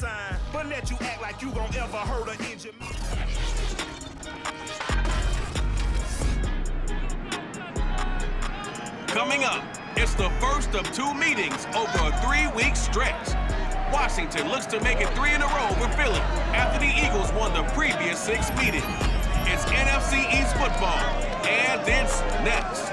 time, but let you act like you gon' ever hurt or injure me. Coming up, it's the first of 2 meetings over a 3-week stretch. Washington looks to make it 3 in a row with Philly after the Eagles won the previous 6 meetings. It's NFC East football, and it's next.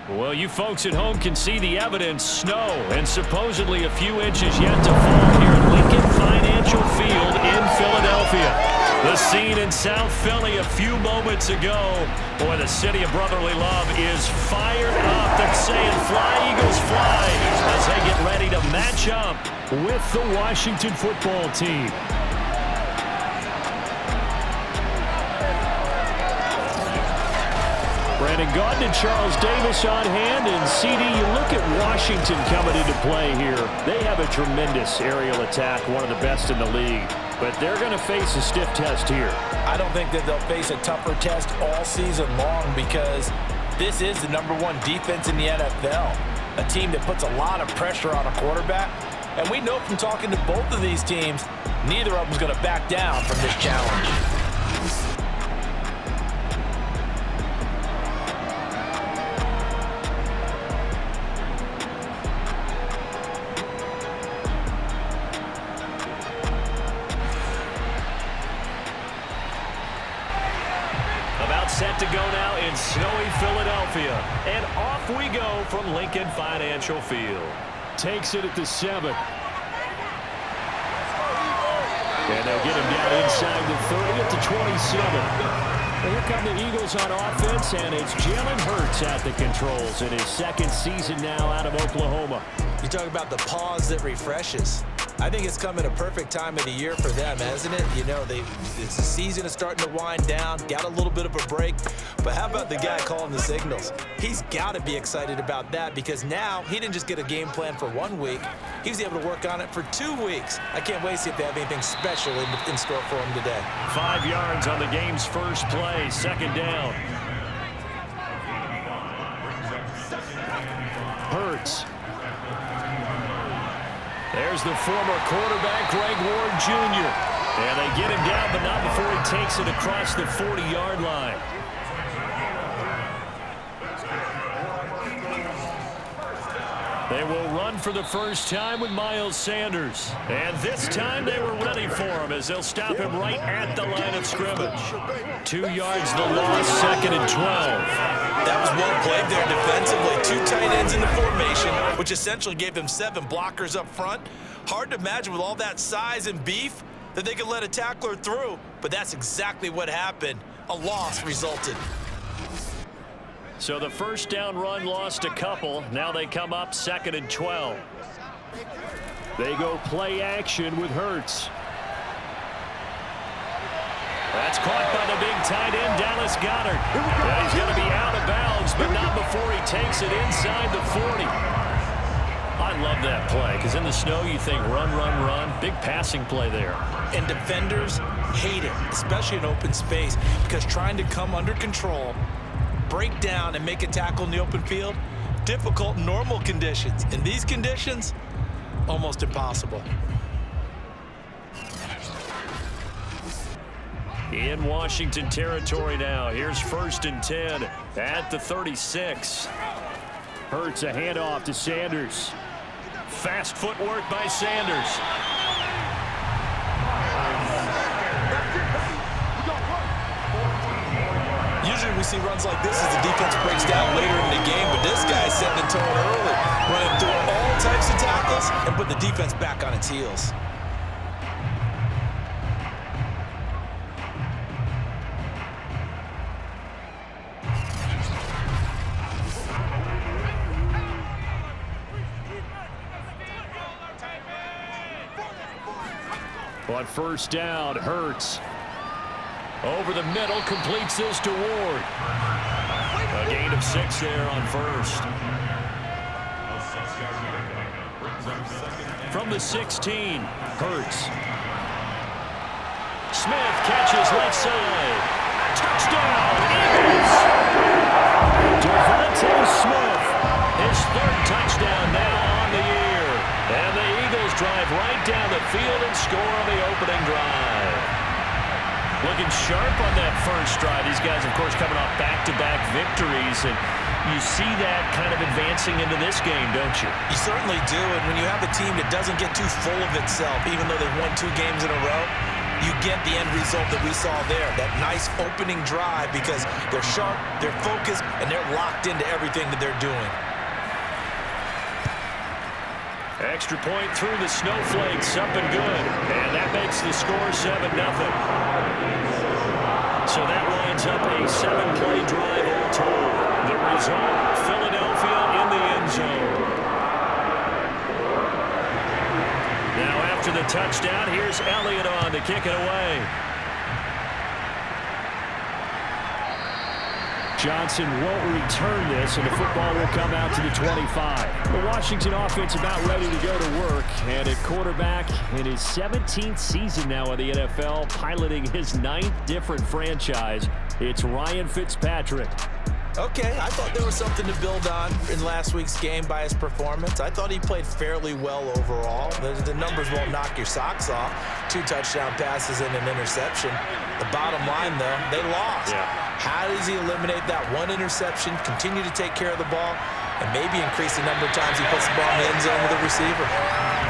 Well, you folks at home can see the evidence. Snow and supposedly a few inches yet to fall here at Lincoln Financial Field in Philadelphia. The scene in South Philly a few moments ago. Boy, the city of brotherly love is fired up. They're saying fly, Eagles, fly, as they get ready to match up with the Washington football team. Brandon Gaudin and Charles Davis on hand. And CD, you look at Washington coming into play here. They have a tremendous aerial attack, one of the best in the league. But they're going to face a stiff test here. I don't think that they'll face a tougher test all season long because this is the #1 defense in the NFL. A team that puts a lot of pressure on a quarterback. And we know from talking to both of these teams, neither of them is going to back down from this challenge. Set to go now in snowy Philadelphia. And off we go from Lincoln Financial Field. Takes it at the 7. And they'll get him down inside the 30 at the 27. And here come the Eagles on offense, and it's Jalen Hurts at the controls in his 2nd season now out of Oklahoma. You talk about the pause that refreshes. I think it's coming a perfect time of the year for them, hasn't it? You know, the season is starting to wind down, got a little bit of a break. But how about the guy calling the signals? He's got to be excited about that because now he didn't just get a game plan for 1 week. He was able to work on it for 2 weeks. I can't wait to see if they have anything special in store for him today. 5 yards on the game's first play, 2nd down. Hurts. There's the former quarterback, Greg Ward Jr. And they get him down, but not before he takes it across the 40-yard line. They will run for the first time with Miles Sanders. And this time they were ready for him as they'll stop him right at the line of scrimmage. 2 yards the loss, 2nd and 12. That was well played there defensively. 2 tight ends in the formation, which essentially gave them 7 blockers up front. Hard to imagine with all that size and beef that they could let a tackler through, but that's exactly what happened. A loss resulted. So the first down run lost a couple. Now they come up 2nd and 12. They go play action with Hurts. That's caught by the big tight end, Dallas Goedert. Yeah, he's going to be out of bounds, but not before he takes it inside the 40. I love that play, because in the snow you think run, run, run. Big passing play there. And defenders hate it, especially in open space, because trying to come under control, break down, and make a tackle in the open field, difficult in normal conditions. In these conditions, almost impossible. In Washington territory now. Here's 1st and 10 at the 36. Hurts a handoff to Sanders. Fast footwork by Sanders. Usually we see runs like this as the defense breaks down later in the game, but this guy is setting the tone early, running through all types of tackles and put the defense back on its heels. On 1st down, Hurts. Over the middle, completes this to Ward. A gain of 6 there on 1st. From the 16, Hurts. Smith catches left side. Touchdown, Eagles! Jonathan Smith, his third touchdown now on the year. And the Eagles drive right down the field and score on the opening drive. Looking sharp on that first drive. These guys, of course, coming off back-to-back victories, and you see that kind of advancing into this game, don't you? You certainly do, and when you have a team that doesn't get too full of itself, even though they've won 2 games in a row, you get the end result that we saw there, that nice opening drive, because they're sharp, they're focused, and they're locked into everything that they're doing. Extra point through the snowflakes, up and good. And that makes the score 7-0. So that lines up a 7-play drive all told. The result, Philadelphia in the end zone. Now after the touchdown, here's Elliott on to kick it away. Johnson won't return this, and the football will come out to the 25. The Washington offense about ready to go to work, and at quarterback in his 17th season now in the NFL, piloting his 9th different franchise, it's Ryan Fitzpatrick. Okay, I thought there was something to build on in last week's game by his performance. I thought he played fairly well overall. The numbers won't knock your socks off. 2 touchdown passes and an interception. The bottom line, though, they lost. Yeah. How does he eliminate that 1 interception, continue to take care of the ball, and maybe increase the number of times he puts the ball in the end zone with a receiver?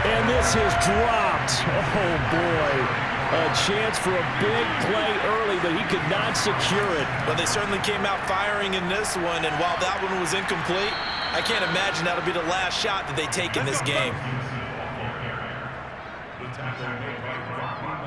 And this is dropped. Oh, boy. A chance for a big play early, but he could not secure it. But they certainly came out firing in this one, and while that one was incomplete, I can't imagine that'll be the last shot that they take in this game.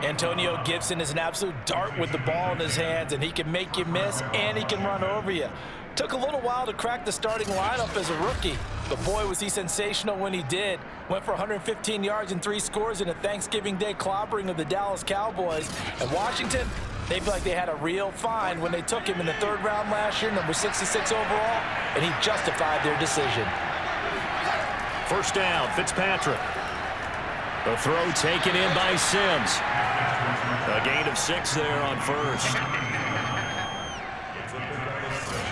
Antonio Gibson is an absolute dart with the ball in his hands, and he can make you miss, and he can run over you. Took a little while to crack the starting lineup as a rookie, but boy, was he sensational when he did. Went for 115 yards and 3 scores in a Thanksgiving Day clobbering of the Dallas Cowboys. And Washington, they feel like they had a real find when they took him in the 3rd round last year, number 66 overall, and he justified their decision. First down, Fitzpatrick. The throw taken in by Sims. A gain of 6 there on first.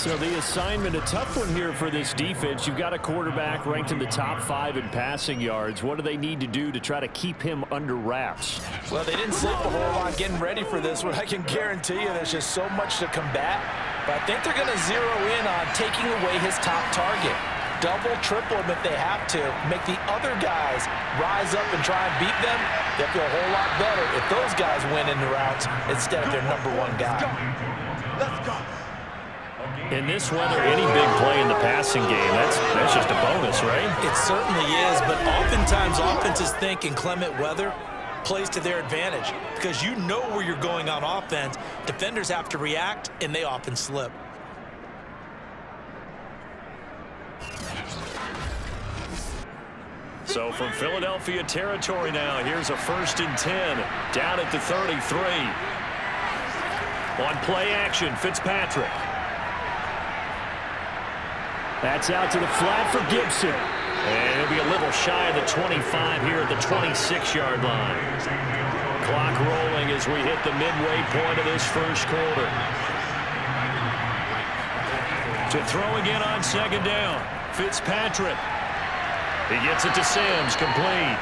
So the assignment, a tough one here for this defense. You've got a quarterback ranked in the top 5 in passing yards. What do they need to do to try to keep him under wraps? Well, they didn't sleep a whole lot getting ready for this one. I can guarantee you there's just so much to combat. But I think they're going to zero in on taking away his top target. Double, triple him if they have to. Make the other guys rise up and try and beat them. They'll feel a whole lot better if those guys win in the routes instead of their number 1 guy. Let's go. In this weather, any big play in the passing game, that's just a bonus, right? It certainly is, but oftentimes offenses think in clement weather plays to their advantage because you know where you're going on offense. Defenders have to react, and they often slip. So from Philadelphia territory now, here's a 1st and 10, down at the 33. On play action, Fitzpatrick. That's out to the flat for Gibson. And it'll be a little shy of the 25 here at the 26-yard line. Clock rolling as we hit the midway point of this first quarter. To throw again on 2nd down, Fitzpatrick. He gets it to Sims, complete.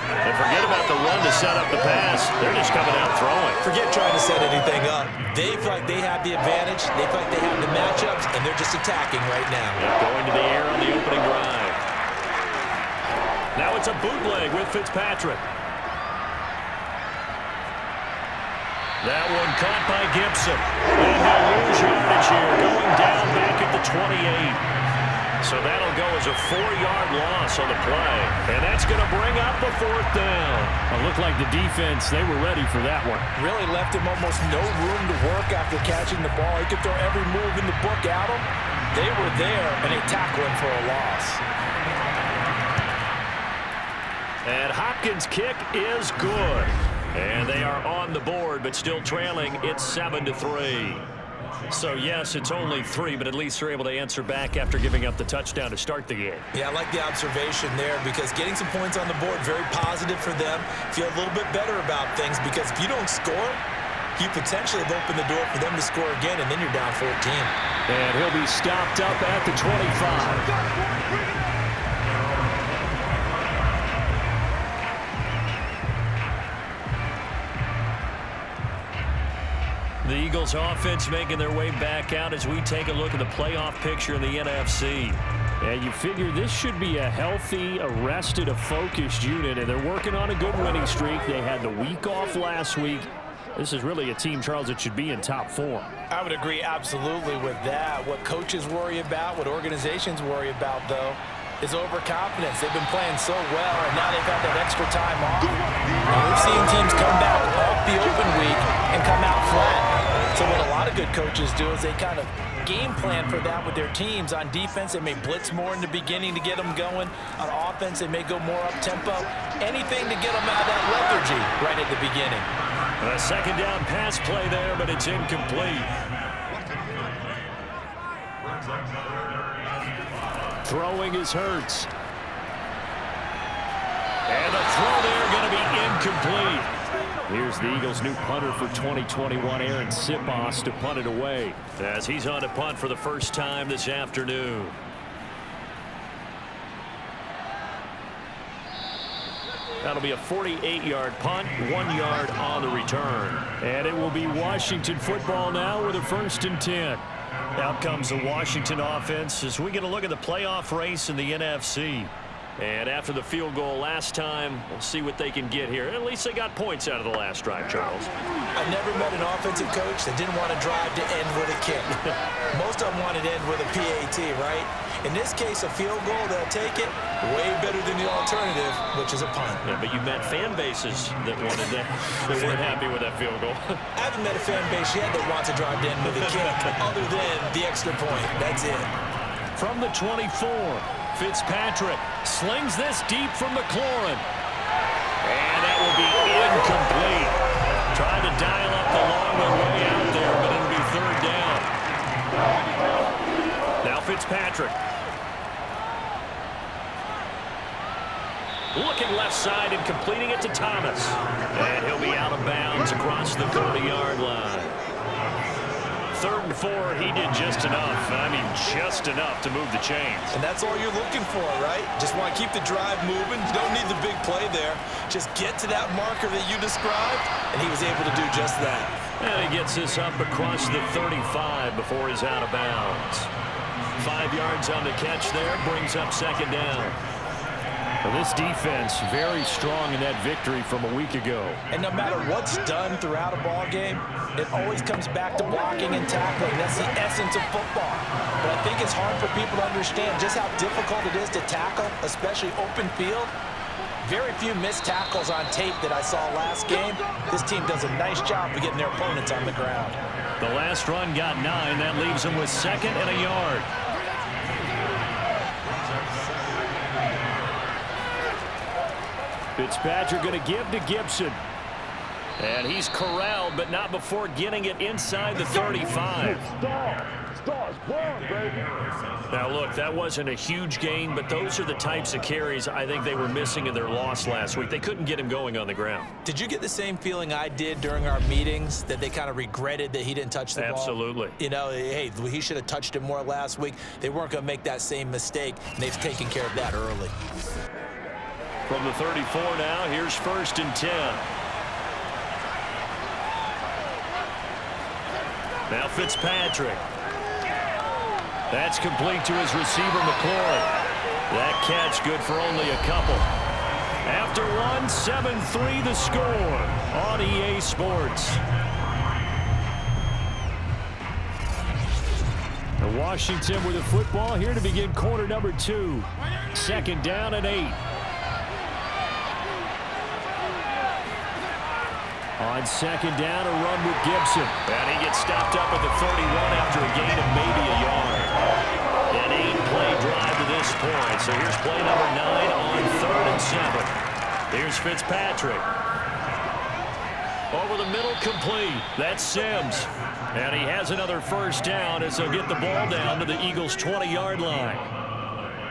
And forget about the run to set up the pass. They're just coming out throwing. Forget trying to set anything up. They feel like they have the advantage. They feel like they have the matchups, and they're just attacking right now. Yep, going to the air on the opening drive. Now it's a bootleg with Fitzpatrick. That one caught by Gibson. And they'll lose yardage here, going down back at the 28. So that'll go as a 4-yard loss on the play. And that's going to bring up a 4th down. It looked like the defense, they were ready for that one. Really left him almost no room to work after catching the ball. He could throw every move in the book at him. They were there, and they tackle him for a loss. And Hopkins' kick is good. And they are on the board, but still trailing. It's 7-3. So, yes, it's only 3, but at least they're able to answer back after giving up the touchdown to start the game. Yeah, I like the observation there because getting some points on the board, very positive for them. Feel a little bit better about things because if you don't score, you potentially have opened the door for them to score again, and then you're down 14. And he'll be stopped up at the 25. The Eagles offense making their way back out as we take a look at the playoff picture in the NFC. And you figure this should be a healthy, a rested, a focused unit, and they're working on a good winning streak. They had the week off last week. This is really a team, Charles, that should be in top form. I would agree absolutely with that. What coaches worry about, what organizations worry about, though, is overconfidence. They've been playing so well, and now they've had that extra time off. And we've seen teams come back off the open week and come out flat. So what a lot of good coaches do is they kind of game plan for that with their teams. On defense, they may blitz more in the beginning to get them going. On offense, they may go more up-tempo. Anything to get them out of that lethargy right at the beginning. A second down pass play there, but it's incomplete. Throwing is Hurts. And the throw there going to be incomplete. Here's the Eagles' new punter for 2021, Aaron Sipos, to punt it away as he's on to punt for the first time this afternoon. That'll be a 48-yard punt, 1 yard on the return. And it will be Washington football now with a 1st and 10. Out comes the Washington offense as we get a look at the playoff race in the NFC. And after the field goal last time, we'll see what they can get here. At least they got points out of the last drive, Charles. I never met an offensive coach that didn't want to drive to end with a kick. Most of them wanted to end with a PAT, right? In this case, a field goal, they'll take it. Way better than the alternative, which is a punt. Yeah, but you met fan bases that wanted that. They weren't happy with that field goal. I haven't met a fan base yet that wants to drive to end with a kick, other than the extra point. That's it. From the 24, Fitzpatrick slings this deep from McLaurin. And that will be incomplete. Trying to dial up the long way out there, but it'll be 3rd down. Now Fitzpatrick. Looking left side and completing it to Thomas. And he'll be out of bounds across the 30-yard line. 3rd and 4, he did just enough. I mean, just enough to move the chains. And that's all you're looking for, right? Just want to keep the drive moving. You don't need the big play there. Just get to that marker that you described, and he was able to do just that. And he gets this up across the 35 before he's out of bounds. 5 yards on the catch there, brings up 2nd down. Well, this defense very strong in that victory from a week ago. And no matter what's done throughout a ball game, it always comes back to blocking and tackling. That's the essence of football. But I think it's hard for people to understand just how difficult it is to tackle, especially open field. Very few missed tackles on tape that I saw last game. This team does a nice job of getting their opponents on the ground. The last run got 9. That leaves them with 2nd and a yard. Fitzpatrick going to give to Gibson. And he's corralled, but not before getting it inside the 35. Now, look, that wasn't a huge gain, but those are the types of carries I think they were missing in their loss last week. They couldn't get him going on the ground. Did you get the same feeling I did during our meetings, that they kind of regretted that he didn't touch the ball? Absolutely. You know, hey, he should have touched it more last week. They weren't going to make that same mistake, and they've taken care of that early. From the 34 now, here's 1st and 10. Now Fitzpatrick. That's complete to his receiver, McLaurin. That catch good for only a couple. After one, 7-3 the score on EA Sports. And Washington with the football here to begin quarter number 2. 2nd down and 8. On 2nd down, a run with Gibson. And he gets stopped up at the 31 after a gain of maybe a yard. An 8-play drive to this point. So here's play number 9 on 3rd and 7. Here's Fitzpatrick. Over the middle, complete. That's Sims. And he has another 1st down as they'll get the ball down to the Eagles' 20-yard line.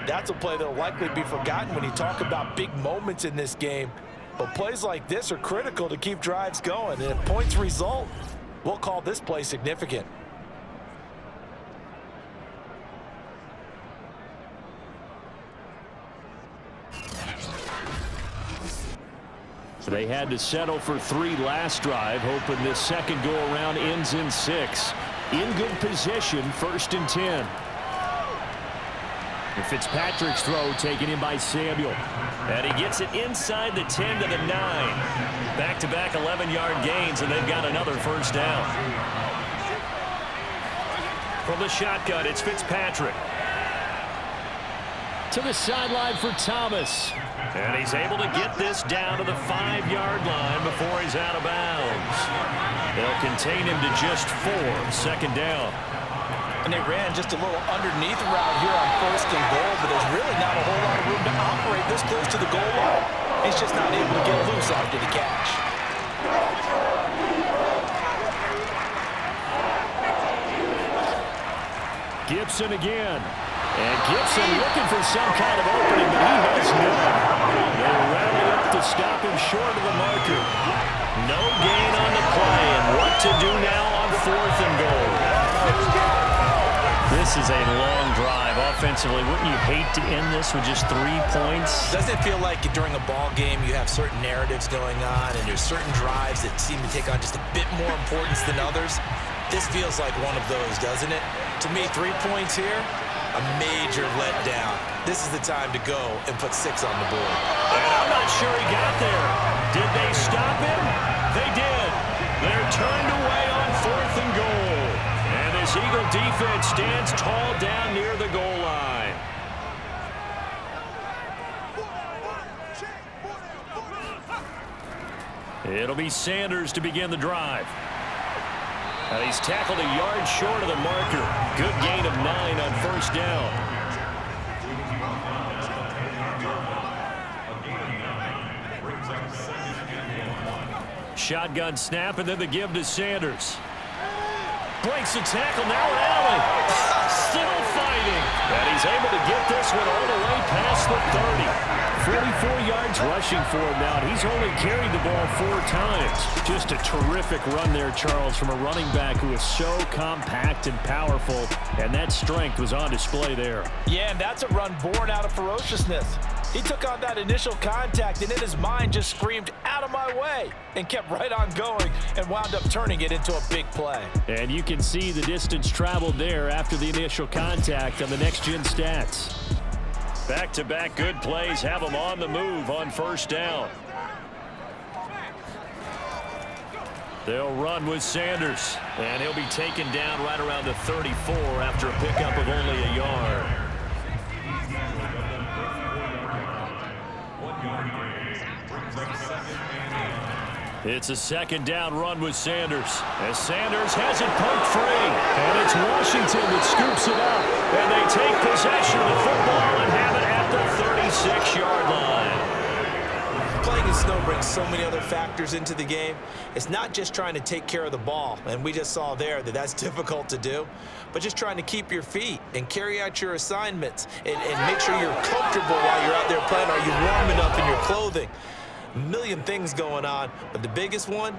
That's a play that will likely be forgotten when you talk about big moments in this game. But plays like this are critical to keep drives going. And if points result, we'll call this play significant. So they had to settle for 3 last drive, hoping this second go-around ends in 6. In good position, 1st and 10. And Fitzpatrick's throw taken in by Samuel. And he gets it inside the 10 to the 9. Back-to-back 11-yard gains, and they've got another 1st down. From the shotgun, it's Fitzpatrick. To the sideline for Thomas. And he's able to get this down to the 5-yard line before he's out of bounds. They'll contain him to just 4, 2nd down. And they ran just a little underneath route here on 1st and goal, but there's really not a whole lot of room to operate this close to the goal line. He's just not able to get loose after the catch. Gibson again. And Gibson looking for some kind of opening, but he has none. They'll rally up to stop him short of the marker. No gain on the play, and what to do now on 4th and goal. This is a long drive offensively. Wouldn't you hate to end this with just 3 points? Doesn't it feel like during a ball game you have certain narratives going on and there's certain drives that seem to take on just a bit more importance than others? This feels like one of those, doesn't it? To me, 3 points here, a major letdown. This is the time to go and put 6 on the board. And I'm not sure he got there. Did they stop him? They did. They're turned away on 4th and goal. And this Eagle defense stands tall down near the goal line. It'll be Sanders to begin the drive. And he's tackled a yard short of the marker. Good gain of 9 on 1st down. Shotgun snap, and then the give to Sanders. Breaks the tackle, now Allen. Still fighting. And he's able to get this one all the way past the 30. 44 yards rushing for him now. He's only carried the ball 4 times. Just a terrific run there, Charles, from a running back who is so compact and powerful, and that strength was on display there. Yeah, and that's a run born out of ferociousness. He took on that initial contact, and in his mind just screamed, "Out of my way," and kept right on going and wound up turning it into a big play. And you can see the distance traveled there after the initial contact on the next-gen stats. Back-to-back good plays have them on the move on 1st down. They'll run with Sanders, and he'll be taken down right around the 34 after a pickup of only a yard. It's a 2nd down run with Sanders, as Sanders has it poked free. And it's Washington that scoops it up. And they take possession of the football and have it at the 36-yard line. Playing in snow brings so many other factors into the game. It's not just trying to take care of the ball, and we just saw there that that's difficult to do, but just trying to keep your feet and carry out your assignments and make sure you're comfortable while you're out there playing. Are you warm enough in your clothing? A million things going on, but the biggest one,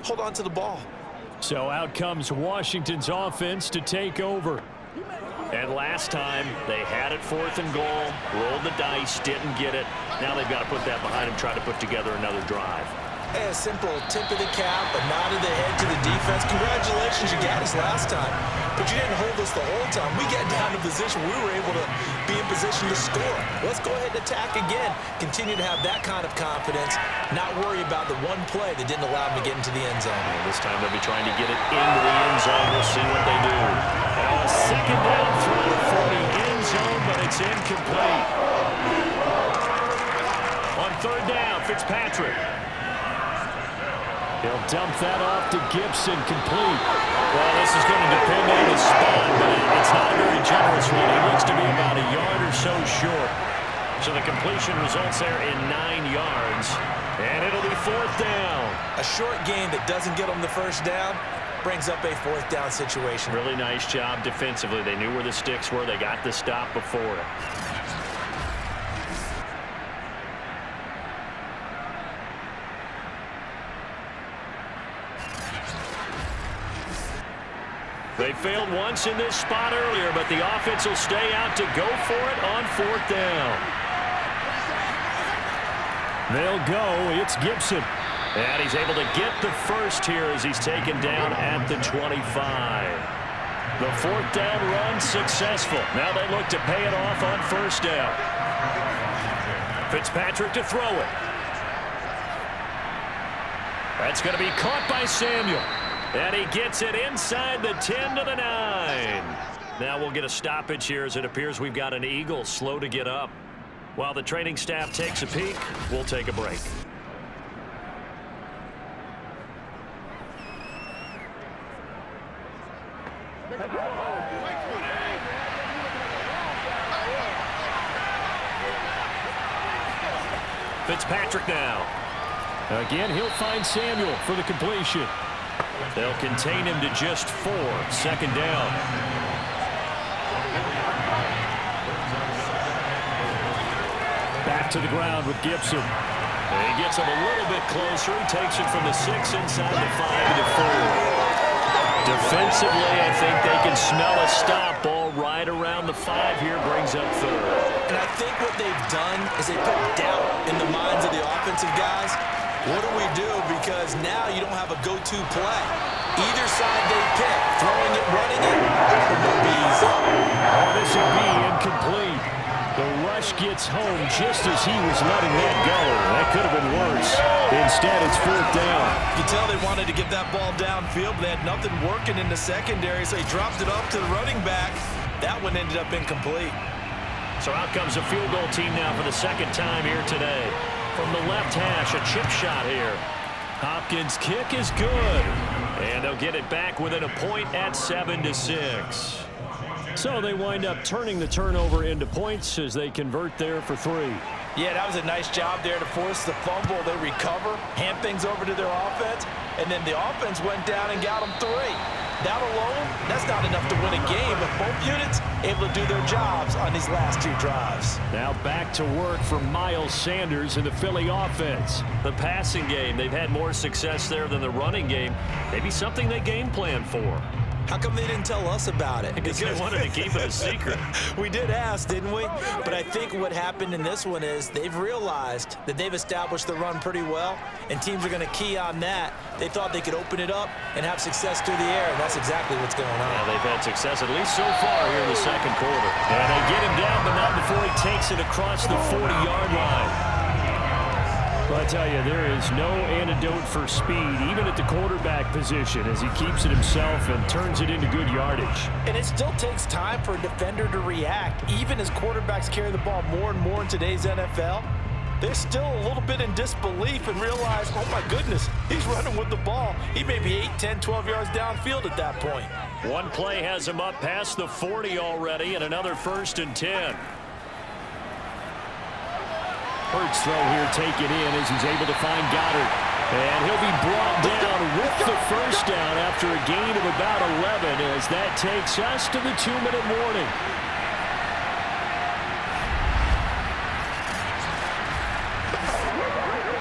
hold on to the ball. So out comes Washington's offense to take over. And last time, they had it 4th and goal, rolled the dice, didn't get it. Now they've got to put that behind them, try to put together another drive. Hey, a simple tip of the cap, a nod of the head to the defense. Congratulations, you got us last time. But you didn't hold us the whole time. We got down to position. We were able to be in position to score. Let's go ahead and attack again. Continue to have that kind of confidence. Not worry about the one play that didn't allow them to get into the end zone. And this time they'll be trying to get it into the end zone. We'll see what they do. A 2nd down throw for the end zone, but it's incomplete. On 3rd down, Fitzpatrick. He'll dump that off to Gibson, complete. Well, this is going to depend on the spot, but it's not a very generous one. He looks to be about a yard or so short. So the completion results there in 9 yards, and it'll be 4th down. A short gain that doesn't get them the 1st down brings up a 4th down situation. Really nice job defensively. They knew where the sticks were. They got the stop before it. They failed once in this spot earlier, but the offense will stay out to go for it on 4th down. They'll go. It's Gibson. And he's able to get the first here as he's taken down at the 25. The fourth down run successful. Now they look to pay it off on first down. Fitzpatrick to throw it. That's going to be caught by Samuel. And he gets it inside the 10 to the 9. Now we'll get a stoppage here as it appears we've got an Eagle slow to get up. While the training staff takes a peek, we'll take a break. Fitzpatrick now. Again, he'll find Samuel for the completion. They'll contain him to just 4. Second down. Back to the ground with Gibson. And he gets him a little bit closer. He takes it from the 6 inside the 5 to 4. Defensively, I think they can smell a stop. Ball right around the 5 here, brings up third. And I think what they've done is they put doubt in the minds of the offensive guys. What do we do? Because now you don't have a go-to play. Either side they pick, throwing it, running it, it will be easy. Oh, this will be incomplete. The rush gets home just as he was letting that go. That could have been worse. Instead, it's fourth down. You can tell they wanted to get that ball downfield, but they had nothing working in the secondary, so he dropped it up to the running back. That one ended up incomplete. So out comes a field goal team now for the second time here today. From the left hash, a chip shot here. Hopkins' kick is good. And they'll get it back within a point at 7-6. So they wind up turning the turnover into points as they convert there for 3. Yeah, that was a nice job there to force the fumble. They recover, hand things over to their offense, and then the offense went down and got them 3. That alone, that's not enough to win a game, but both units able to do their jobs on these last 2 drives. Now back to work for Miles Sanders in the Philly offense. The passing game, they've had more success there than the running game. Maybe something they game plan for. How come they didn't tell us about it? Because they wanted to keep it a secret. We did ask, didn't we? But I think what happened in this one is they've realized that they've established the run pretty well, and teams are going to key on that. They thought they could open it up and have success through the air, and that's exactly what's going on. Yeah, they've had success, at least so far here in the second quarter. And they get him down, but not before he takes it across the 40-yard line. Well, I tell you, there is no antidote for speed, even at the quarterback position, as he keeps it himself and turns it into good yardage. And it still takes time for a defender to react, even as quarterbacks carry the ball more and more in today's NFL. They're still a little bit in disbelief and realize, oh my goodness, he's running with the ball. He may be 8, 10, 12 yards downfield at that point. One play has him up past the 40 already, and another 1st and 10. Hurts throw here taken in as he's able to find Goddard. And he'll be brought down with the first down after a gain of about 11 as that takes us to the 2-minute warning.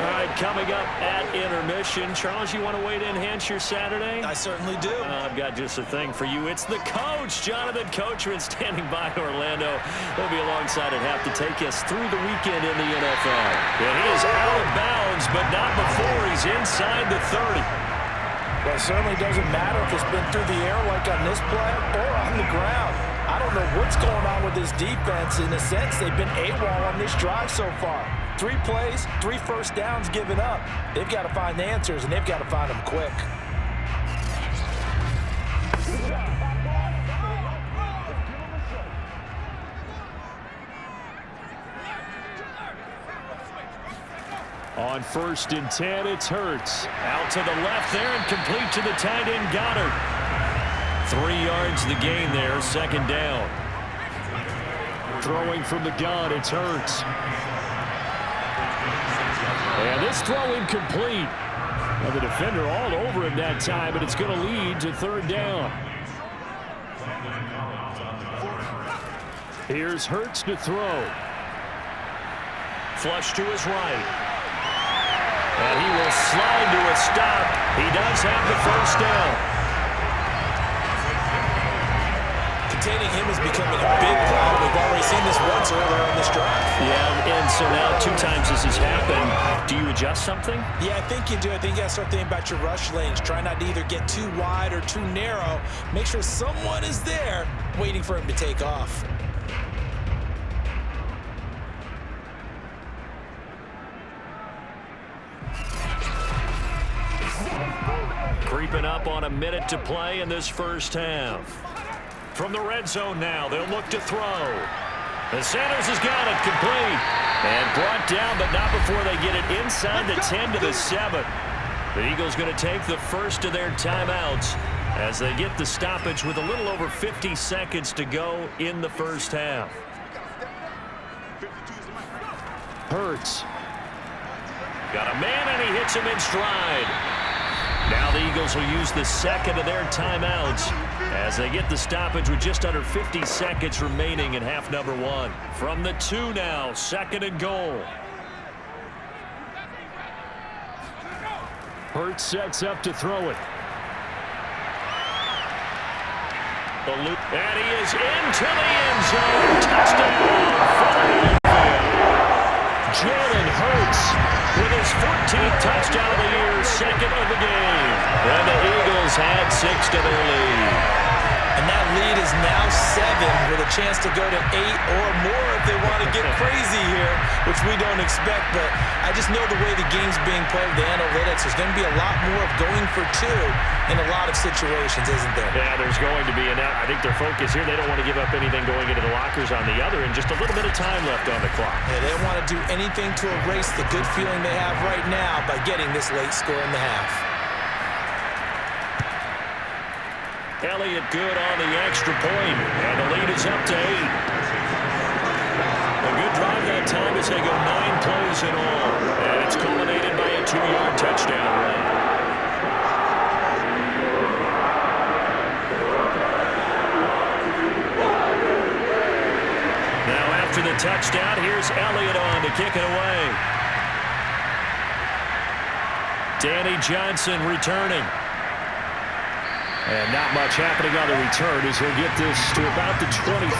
All right, coming up at intermission. Charles, you want to wait to enhance your Saturday? I certainly do. I've got just a thing for you. It's the coach, Jonathan Coachman, standing by Orlando. He'll be alongside at half to take us through the weekend in the NFL. And he is out of bounds, but not before he's inside the 30. Well, it certainly doesn't matter if it's been through the air like on this play or on the ground. I don't know what's going on with this defense. In a sense, they've been AWOL on this drive so far. 3 plays, 3 first downs given up. They've got to find the answers, and they've got to find them quick. On 1st and 10, it's Hurts. Out to the left there and complete to the tight end, Goddard. 3 yards the gain there, 2nd down. Throwing from the gun, it's Hurts. And this throw incomplete. Now the defender all over him that time, but it's going to lead to 3rd down. Here's Hurts to throw. Flush to his right. And he will slide to a stop. He does have the 1st down. Containing him is becoming a big problem. We've already seen this once earlier on this drive. Yeah, and so now 2 times this has happened. Do you adjust something? Yeah, I think you do. I think you got to start thinking about your rush lanes. Try not to either get too wide or too narrow. Make sure someone is there waiting for him to take off. Creeping up on a minute to play in this first half. From the red zone now, they'll look to throw. And Sanders has got it complete. And brought down, but not before they get it inside the 10 to the 7. The Eagles going to take the first of their timeouts as they get the stoppage with a little over 50 seconds to go in the first half. Hurts. Got a man, and he hits him in stride. Now the Eagles will use the second of their timeouts as they get the stoppage with just under 50 seconds remaining in half number 1. From the 2 now, 2nd and goal. Hurts sets up to throw it. The loop, and he is into the end zone. Touchdown, Philadelphia. Jalen Hurts with his 14th touchdown of the year, 2nd of the game. And the Eagles had 6 to their lead. And that lead is now 7 with a chance to go to 8 or more if they want to get crazy here, which we don't expect. But I just know the way the game's being played with the analytics, there's going to be a lot more of going for 2 in a lot of situations, isn't there? Yeah, there's going to be. And I think their focus here, they don't want to give up anything going into the lockers on the other, and just a little bit of time left on the clock. Yeah, they don't want to do anything to erase the good feeling they have right now by getting this late score in the half. Elliott good on the extra point, and the lead is up to 8. A good drive that time as they go 9 plays in all, and it's culminated by a 2-yard touchdown run. Now after the touchdown, here's Elliott on to kick it away. Danny Johnson returning. And not much happening on the return as he'll get this to about the 23.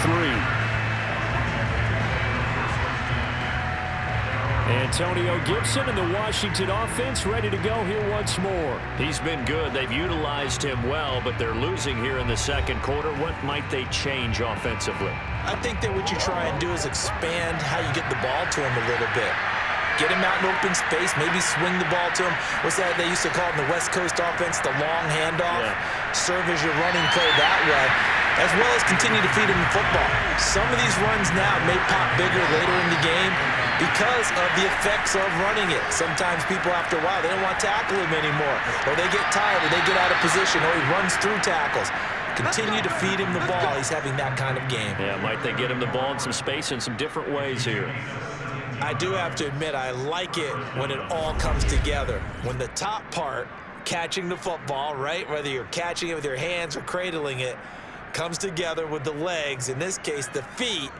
Antonio Gibson and the Washington offense ready to go here once more. He's been good. They've utilized him well, but they're losing here in the second quarter. What might they change offensively? I think that what you try and do is expand how you get the ball to him a little bit. Get him out in open space, maybe swing the ball to him. What's that they used to call it in the West Coast offense, the long handoff? Yeah. Serve as your running play that way, as well as continue to feed him the football. Some of these runs now may pop bigger later in the game because of the effects of running it. Sometimes people, after a while, they don't want to tackle him anymore, or they get tired, or they get out of position, or he runs through tackles. Continue to feed him the ball. He's having that kind of game. Yeah, might they get him the ball in some space in some different ways here. I do have to admit, I like it when it all comes together. When the top part, catching the football, right, whether you're catching it with your hands or cradling it, comes together with the legs, in this case the feet,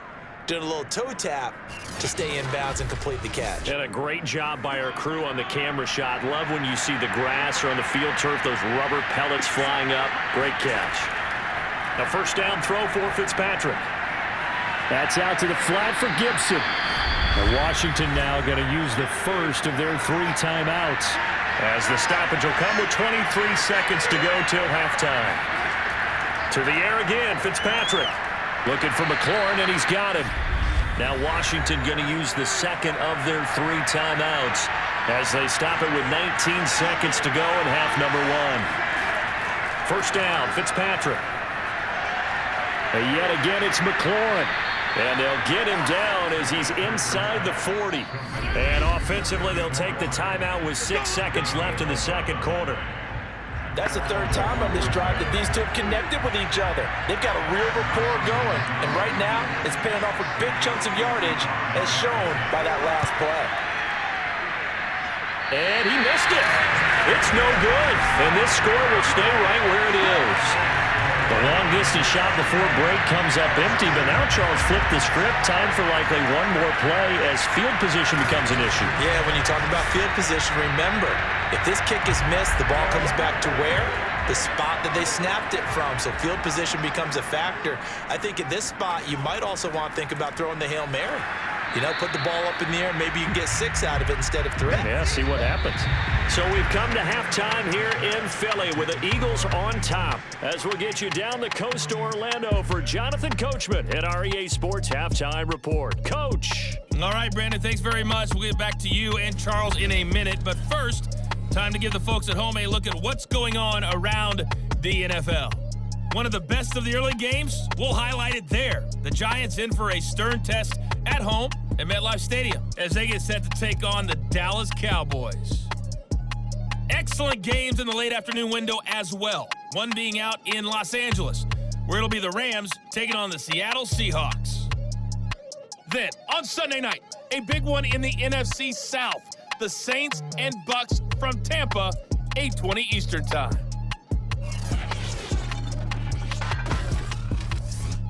doing a little toe tap to stay in bounds and complete the catch. And a great job by our crew on the camera shot. Love when you see the grass or on the field turf, those rubber pellets flying up. Great catch. A first down throw for Fitzpatrick. That's out to the flat for Gibson. And Washington now going to use the first of their 3 timeouts as the stoppage will come with 23 seconds to go till halftime. To the air again, Fitzpatrick. Looking for McLaurin, and he's got him. Now Washington going to use the second of their 3 timeouts as they stop it with 19 seconds to go in half number 1. First down, Fitzpatrick. And yet again, it's McLaurin. And they'll get him down as he's inside the 40. And offensively, they'll take the timeout with 6 seconds left in the second quarter. That's the 3rd time on this drive that these two have connected with each other. They've got a real rapport going. And right now, it's paying off with big chunks of yardage, as shown by that last play. And he missed it. It's no good. And this score will stay right where it is. The long-distance shot before break comes up empty, but now Charles flipped the script. Time for likely one more play as field position becomes an issue. Yeah, when you talk about field position, remember, if this kick is missed, the ball comes back to where? The spot that they snapped it from. So field position becomes a factor. I think at this spot, you might also want to think about throwing the Hail Mary. Put the ball up in the air. Maybe you can get 6 out of it instead of 3. Yeah, see what happens. So we've come to halftime here in Philly with the Eagles on top. As we'll get you down the coast to Orlando for Jonathan Coachman at our EA Sports Halftime Report. Coach. All right, Brandon, thanks very much. We'll get back to you and Charles in a minute. But first, time to give the folks at home a look at what's going on around the NFL. One of the best of the early games, we'll highlight it there. The Giants in for a stern test at home at MetLife Stadium as they get set to take on the Dallas Cowboys. Excellent games in the late afternoon window as well. One being out in Los Angeles, where it'll be the Rams taking on the Seattle Seahawks. Then, on Sunday night, a big one in the NFC South. The Saints and Bucks from Tampa, 8:20 Eastern Time.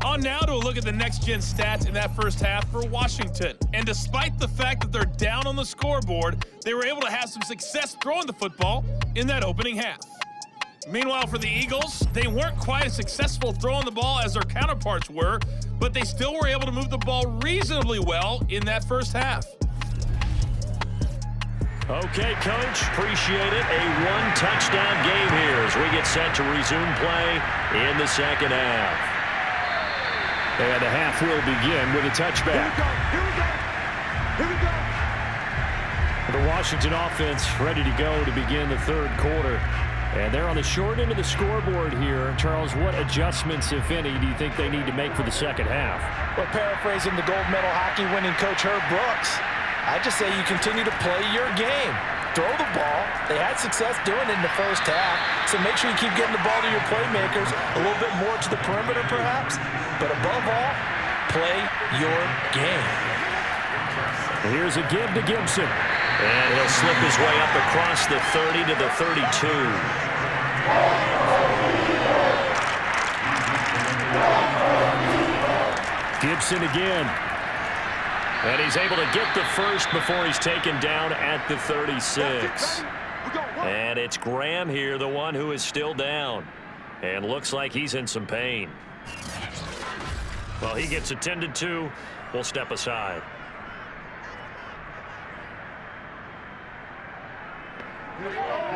On now to a look at the next-gen stats in that first half for Washington. And despite the fact that they're down on the scoreboard, they were able to have some success throwing the football in that opening half. Meanwhile, for the Eagles, they weren't quite as successful throwing the ball as their counterparts were, but they still were able to move the ball reasonably well in that first half. Okay, Coach, appreciate it. A one-touchdown game here as we get set to resume play in the second half. And the half will begin with a touchback. Here we go. The Washington offense ready to go to begin the third quarter. And they're on the short end of the scoreboard here. Charles, what adjustments, if any, do you think they need to make for the second half? Well, paraphrasing the gold medal hockey winning coach Herb Brooks, I just say you continue to play your game. Throw the ball. They had success doing it in the first half, so make sure you keep getting the ball to your playmakers, a little bit more to the perimeter perhaps, but above all, play your game. Here's a give to Gibson, and he'll slip his way up across the 30 to the 32. Gibson again. And he's able to get the first before he's taken down at the 36. And it's Graham here, the one who is still down. And looks like he's in some pain. Well, he gets attended to. We'll step aside.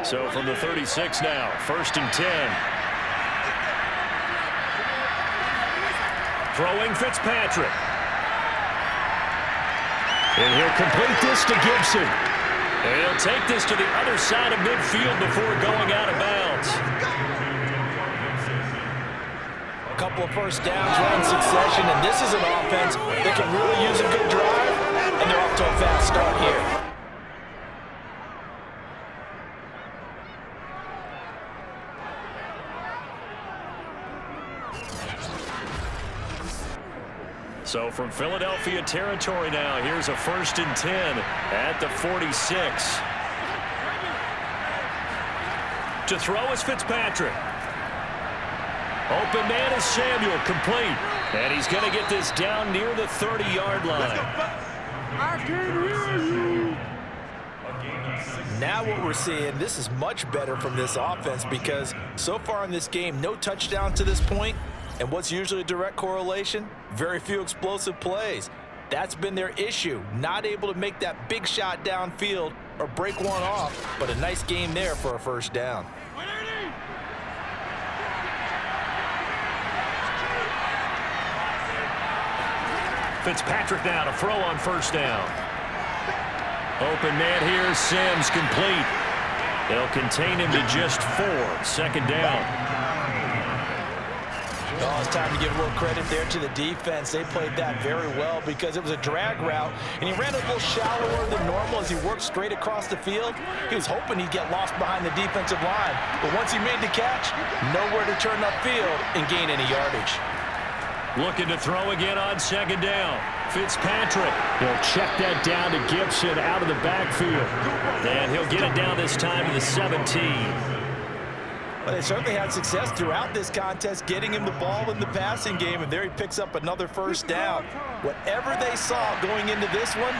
So from the 36 now, 1st and 10. Throwing Fitzpatrick. And he'll complete this to Gibson. And he'll take this to the other side of midfield before going out of bounds. A couple of first downs right in succession, and this is an offense that can really use a good drive, and they're off to a fast start here. So from Philadelphia territory now, here's a 1st and 10 at the 46. To throw is Fitzpatrick. Open man is Samuel, complete. And he's going to get this down near the 30-yard line. I can hear you. Now what we're seeing, this is much better from this offense because so far in this game, no touchdown to this point. And what's usually a direct correlation? Very few explosive plays. That's been their issue. Not able to make that big shot downfield or break one off, but a nice game there for a first down. Fitzpatrick now to throw on 1st down. Open man here, Sims, complete. They'll contain him to just 4. 2nd down. Oh, it's time to give a little credit there to the defense. They played that very well because it was a drag route, and he ran a little shallower than normal as he worked straight across the field. He was hoping he'd get lost behind the defensive line, but once he made the catch, nowhere to turn upfield and gain any yardage. Looking to throw again on 2nd down. Fitzpatrick. He'll check that down to Gibson out of the backfield. And he'll get it down this time to the 17. Well, they certainly had success throughout this contest, getting him the ball in the passing game, and there he picks up another first down. Whatever they saw going into this one,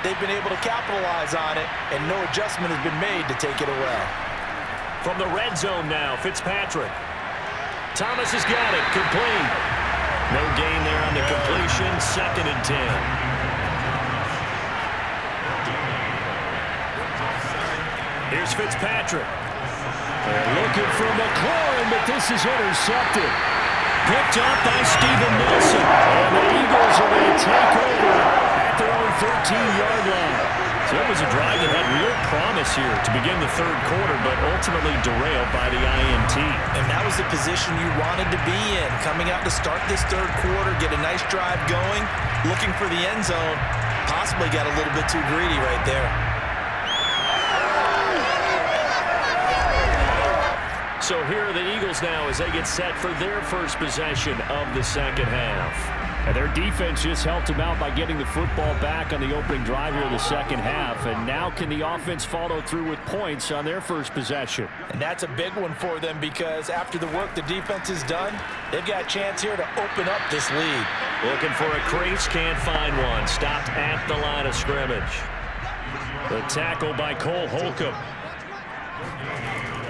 they've been able to capitalize on it, and no adjustment has been made to take it away. From the red zone now, Fitzpatrick. Thomas has got it, complete. No gain there on the completion, 2nd and 10. Here's Fitzpatrick. They're looking for McLaurin, but this is intercepted. Picked up by Steven Nelson. And the Eagles are going to take over at their own 13-yard line. So it was a drive that had real promise here to begin the third quarter, but ultimately derailed by the INT. And that was the position you wanted to be in, coming out to start this third quarter, get a nice drive going, looking for the end zone. Possibly got a little bit too greedy right there. So here are the Eagles now as they get set for their first possession of the second half. And their defense just helped them out by getting the football back on the opening drive here in the second half. And now can the offense follow through with points on their first possession? And that's a big one for them because after the work the defense has done, they've got a chance here to open up this lead. Looking for a crease, can't find one. Stopped at the line of scrimmage. The tackle by Cole Holcomb.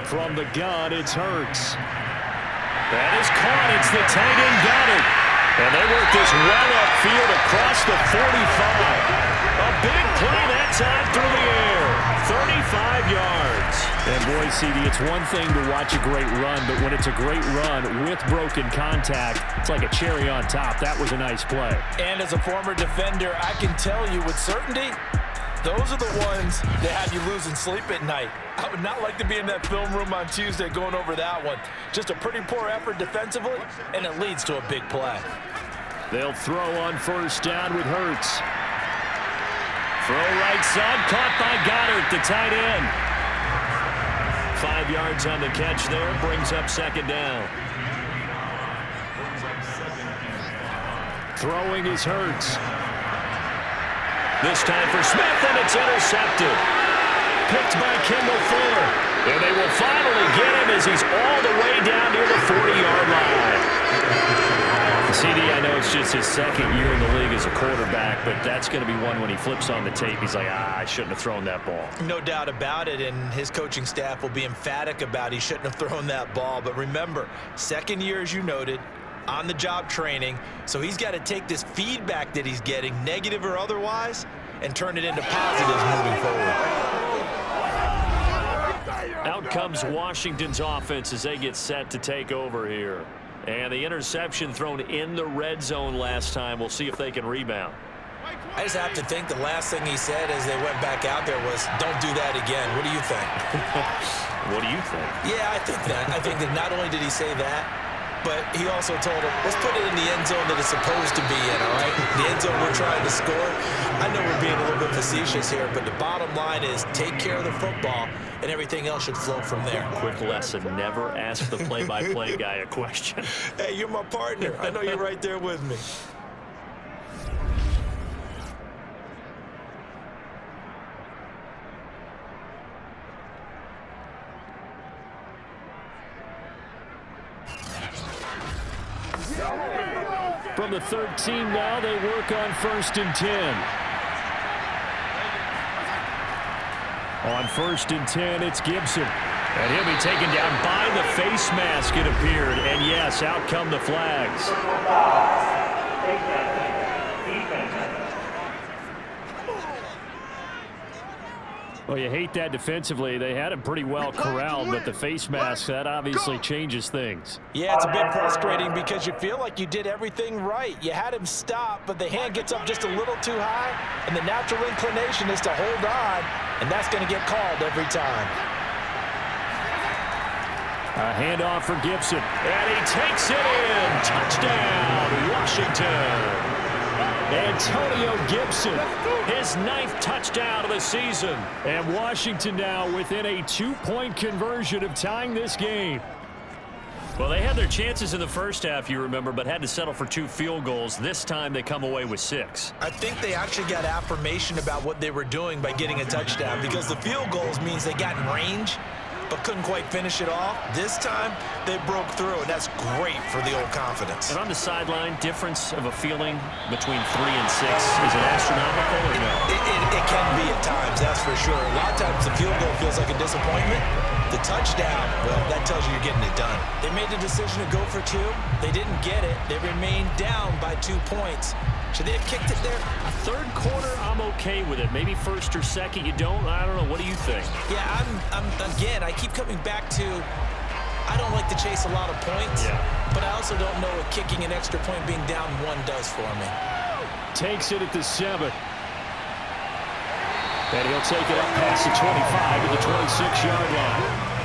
From the gun, it's Hurts. That is caught. It's the tight end Goddard. And they work this well upfield across the 45. A big play that time through the air. 35 yards. And boy, CD, it's one thing to watch a great run, but when it's a great run with broken contact, it's like a cherry on top. That was a nice play. And as a former defender, I can tell you with certainty, those are the ones that have you losing sleep at night. I would not like to be in that film room on Tuesday going over that one. Just a pretty poor effort defensively, and it leads to a big play. They'll throw on first down with Hurts. Throw right side, caught by Goddard, the tight end. 5 yards on the catch there, brings up second down. Throwing is Hurts. This time for Smith, and it's intercepted. Picked by Kendall Fuller. And they will finally get him as he's all the way down near the 40-yard line. CD, I know it's just his second year in the league as a quarterback, but that's going to be one when he flips on the tape. He's like, I shouldn't have thrown that ball. No doubt about it, and his coaching staff will be emphatic about he shouldn't have thrown that ball. But remember, second year, as you noted, on-the-job training, so he's got to take this feedback that he's getting, negative or otherwise, and turn it into positives moving forward. Out comes Washington's offense as they get set to take over here. And the interception thrown in the red zone last time. We'll see if they can rebound. I just have to think the last thing he said as they went back out there was, don't do that again. What do you think? What do you think? Yeah, I think that. I think that not only did he say that, but he also told him, let's put it in the end zone that it's supposed to be in, all right? The end zone we're trying to score. I know we're being a little bit facetious here, but the bottom line is take care of the football, and everything else should flow from there. Quick lesson, never ask the play-by-play guy a question. Hey, you're my partner. I know you're right there with me. From the 13 now, they work on 1st and 10. On 1st and 10, it's Gibson. And he'll be taken down by the face mask, it appeared. And yes, out come the flags. Well, you hate that defensively. They had him pretty well corralled, but the face mask, that obviously changes things. Yeah, it's a bit frustrating because you feel like you did everything right. You had him stop, but the hand gets up just a little too high, and the natural inclination is to hold on, and that's going to get called every time. A handoff for Gibson, and he takes it in. Touchdown, Washington. Antonio Gibson, his 9th touchdown of the season. And Washington now within a 2-point conversion of tying this game. Well, they had their chances in the first half, you remember, but had to settle for 2 field goals. This time they come away with 6. I think they actually got affirmation about what they were doing by getting a touchdown, because the field goals means they got in range but couldn't quite finish it off. This time, they broke through, and that's great for the old confidence. And on the sideline, difference of a feeling between 3 and 6, is it astronomical or no? It can be at times, that's for sure. A lot of times the field goal feels like a disappointment. The touchdown, well, that tells you you're getting it done. They made the decision to go for 2. They didn't get it. They remained down by 2 points. Should they have kicked it there? Third quarter, I'm okay with it. Maybe first or second, you don't. I don't know. What do you think? Yeah, again, I keep coming back to, I don't like to chase a lot of points, but I also don't know what kicking an extra point being down 1 does for me. Takes it at the 7. And he'll take it up past the 25 to the 26-yard line.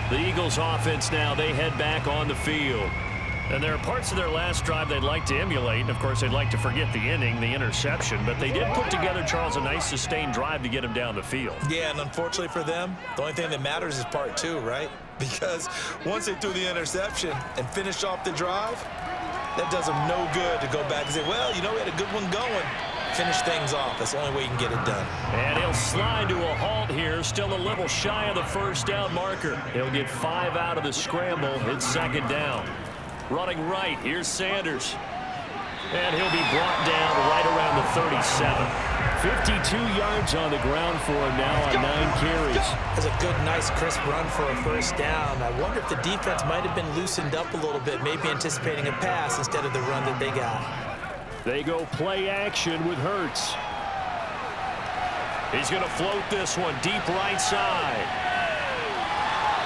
The Eagles offense now, they head back on the field. And there are parts of their last drive they'd like to emulate. And, of course, they'd like to forget the inning, the interception. But they did put together, Charles, a nice sustained drive to get him down the field. Yeah, and unfortunately for them, the only thing that matters is part 2, right? Because once they threw the interception and finished off the drive, that does them no good to go back and say, well, you know, we had a good one going. Finish things off. That's the only way you can get it done. And he'll slide to a halt here, still a little shy of the first down marker. He'll get 5 out of the scramble. It's second down. Running right, here's Sanders. And he'll be brought down right around the 37. 52 yards on the ground for him now on 9 carries. That's a good, nice, crisp run for a first down. I wonder if the defense might have been loosened up a little bit, maybe anticipating a pass instead of the run that they got. They go play action with Hurts. He's going to float this one deep right side.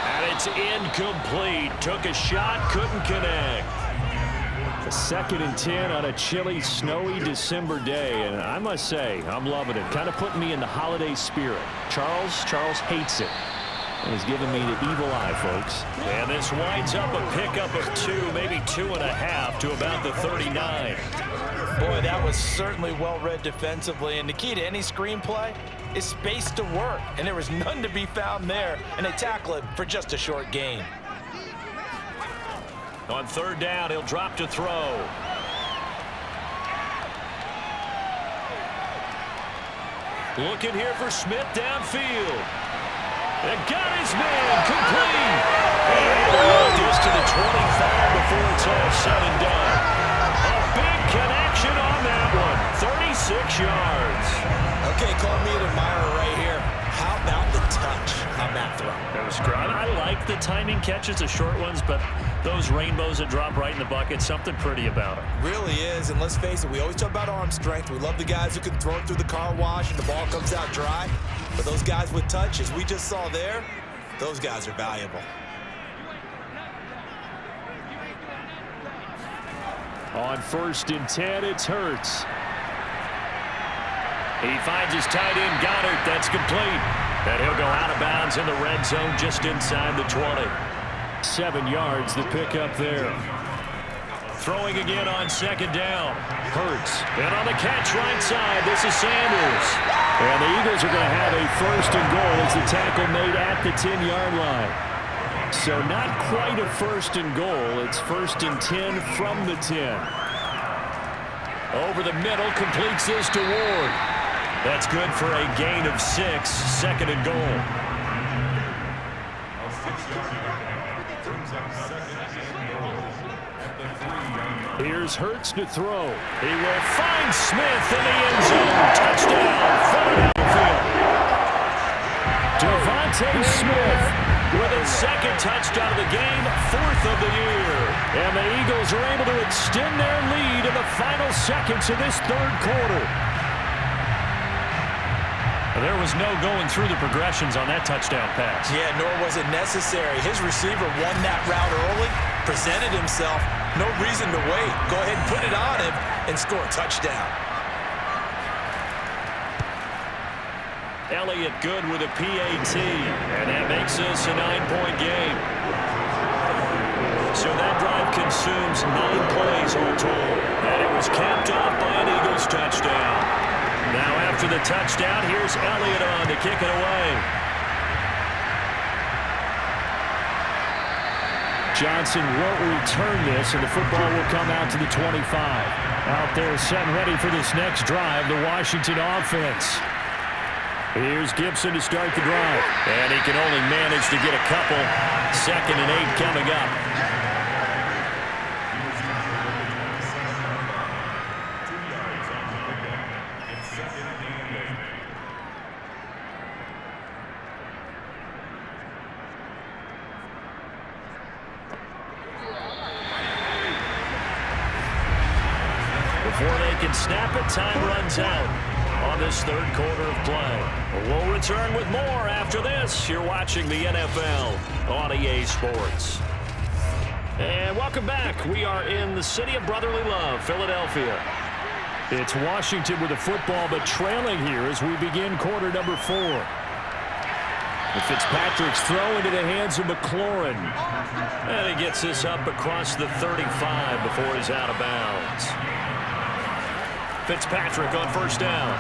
And it's incomplete. Took a shot, couldn't connect. A 2nd and 10 on a chilly, snowy December day. And I must say, I'm loving it. Kind of putting me in the holiday spirit. Charles hates it. And he's giving me the evil eye, folks. And this winds up a pickup of 2, maybe 2.5 to about the 39. Boy, that was certainly well-read defensively. And the key to any screenplay is space to work. And there was none to be found there. And they tackle it for just a short gain. On 3rd down, he'll drop to throw. Looking here for Smith downfield. And got his man complete. And this to the 25 before it's all said and done. A big connection on that one. 36 yards. Okay, call me an admirer right here. How about the touch on that throw? That was great. I like the timing catches, the short ones, but those rainbows that drop right in the bucket, something pretty about them. Really is, and let's face it, we always talk about arm strength. We love the guys who can throw it through the car wash and the ball comes out dry. But those guys with touch, as we just saw there, those guys are valuable. On 1st and 10, it's Hurts. He finds his tight end, Goddard. That's complete. And he'll go out of bounds in the red zone just inside the 20. 7 yards, the pickup there. Throwing again on 2nd down. Hurts. And on the catch right side, this is Sanders. And the Eagles are going to have a 1st and goal as the tackle made at the 10-yard line. So not quite a 1st and goal. It's 1st and 10 from the 10. Over the middle, completes this to Ward. That's good for a gain of 6, 2nd and goal. Here's Hurts to throw. He will find Smith in the end zone. Touchdown, Philadelphia. Devontae Smith with his 2nd touchdown of the game, 4th of the year. And the Eagles are able to extend their lead in the final seconds of this 3rd quarter. There was no going through the progressions on that touchdown pass. Yeah, nor was it necessary. His receiver won that route early, presented himself. No reason to wait. Go ahead and put it on him and score a touchdown. Elliott good with a PAT, and that makes this a 9-point game. So that drive consumes 9 plays all told, and it was capped off by an Eagles touchdown. Now after the touchdown, here's Elliott on to kick it away. Johnson won't return this, and the football will come out to the 25. Out there set and ready for this next drive, the Washington offense. Here's Gibson to start the drive. And he can only manage to get a couple. 2nd and 8 coming up. before they can snap it, time runs out on this third quarter of play. We'll return with more after this. You're watching the NFL on EA Sports. And welcome back. We are in the city of brotherly love, Philadelphia. It's Washington with the football, but trailing here as we begin quarter number 4. And Fitzpatrick's throw into the hands of McLaurin. And he gets this up across the 35 before he's out of bounds. Fitzpatrick on first down.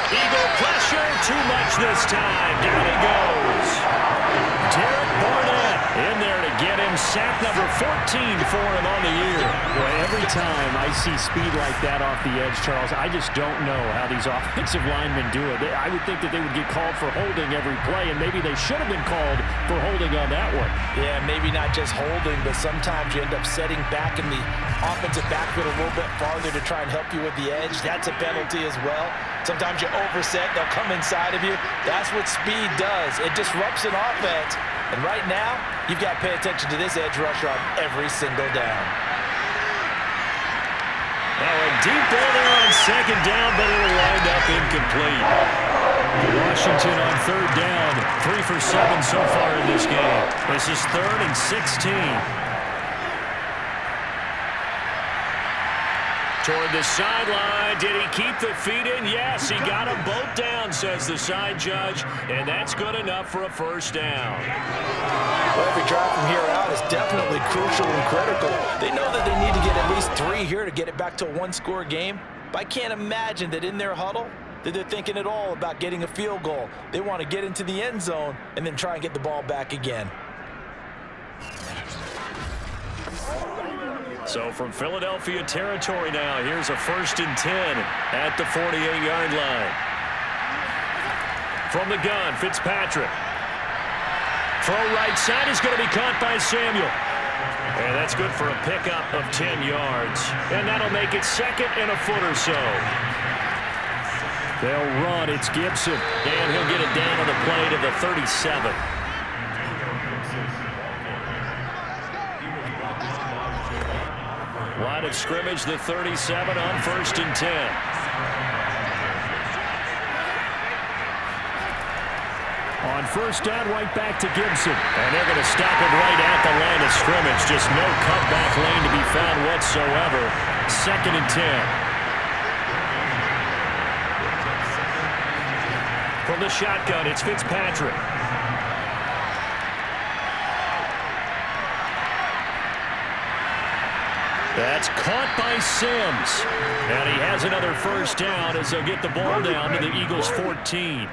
Eagle pressure, too much this time. Down he goes. Derek Barnett in there to get him. Sack number 14 for him on the year. Well, every time I see speed like that off the edge, Charles, I just don't know how these offensive linemen do it. I would think that they would get called for holding every play, and maybe they should have been called for holding on that one. Yeah, maybe not just holding, but sometimes you end up setting back in the offensive backfield a little bit farther to try and help you with the edge. That's a penalty as well. Sometimes you overset, they'll come inside of you. That's what speed does. It disrupts an offense. And right now, you've got to pay attention to this edge rusher on every single down. Now a deep ball there on second down, but it'll wind up incomplete. Washington on third down, 3 for 7 so far in this game. This is 3rd and 16. Toward the sideline. Did he keep the feet in? Yes, he got them both down, says the side judge, and that's good enough for a first down. Well, every drive from here out is definitely crucial and critical. They know that they need to get at least 3 here to get it back to a one-score game, but I can't imagine that in their huddle that they're thinking at all about getting a field goal. They want to get into the end zone and then try and get the ball back again. So from Philadelphia territory now, here's a 1st and 10 at the 48-yard line. From the gun, Fitzpatrick. Throw right side is going to be caught by Samuel. And that's good for a pickup of 10 yards. And that'll make it 2nd and a foot or so. They'll run. It's Gibson. And he'll get it down on the play to the 37. Line of scrimmage, the 37 on 1st and 10. On first down, right back to Gibson. And they're going to stop him right at the line of scrimmage. Just no cutback lane to be found whatsoever. 2nd and 10. From the shotgun, it's Fitzpatrick. That's caught by Sims. And he has another first down as they'll get the ball down to the Eagles' 14.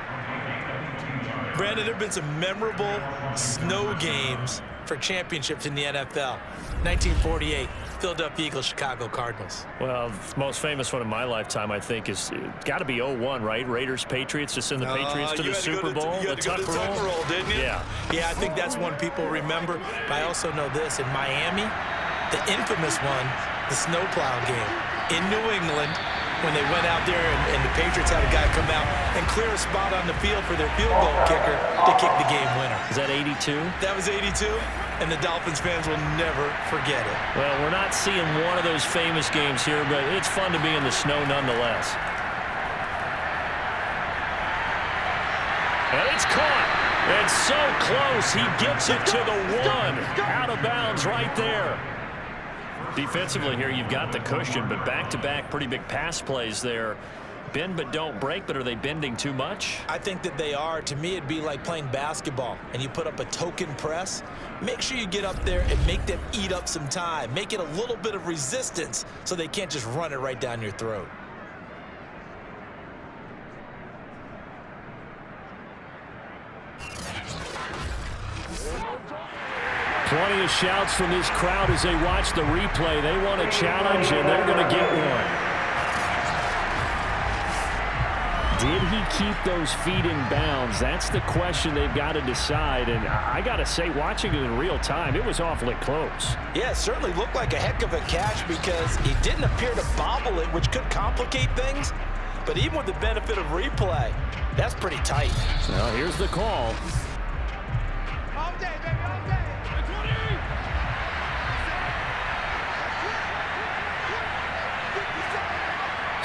Brandon, there have been some memorable snow games for championships in the NFL. 1948, Philadelphia Eagles, Chicago Cardinals. Well, the most famous one in my lifetime, I think, is got to be 01, right? Raiders, Patriots, to send the Patriots to the Super Bowl. You had to go to the Tuck Roll, didn't you? Yeah. Yeah, I think that's one people remember. But I also know this. In Miami, the infamous one, the snowplow game in New England, when they went out there and the Patriots had a guy come out and clear a spot on the field for their field goal kicker to kick the game winner. Is that 82? That was 82, and the Dolphins fans will never forget it. Well, we're not seeing one of those famous games here, but it's fun to be in the snow nonetheless. And it's caught. And so close. He gets it to the 1. Out of bounds right there. Defensively here, you've got the cushion, but back-to-back pretty big pass plays there. Bend but don't break, but are they bending too much? I think that they are. To me, it'd be like playing basketball, and you put up a token press. Make sure you get up there and make them eat up some time. Make it a little bit of resistance so they can't just run it right down your throat. Plenty of shouts from this crowd as they watch the replay. They want a challenge, and they're going to get one. Did he keep those feet in bounds? That's the question they've got to decide. And I got to say, watching it in real time, it was awfully close. Yeah, it certainly looked like a heck of a catch because he didn't appear to bobble it, which could complicate things. But even with the benefit of replay, that's pretty tight. Now, here's the call. All day, baby, all day.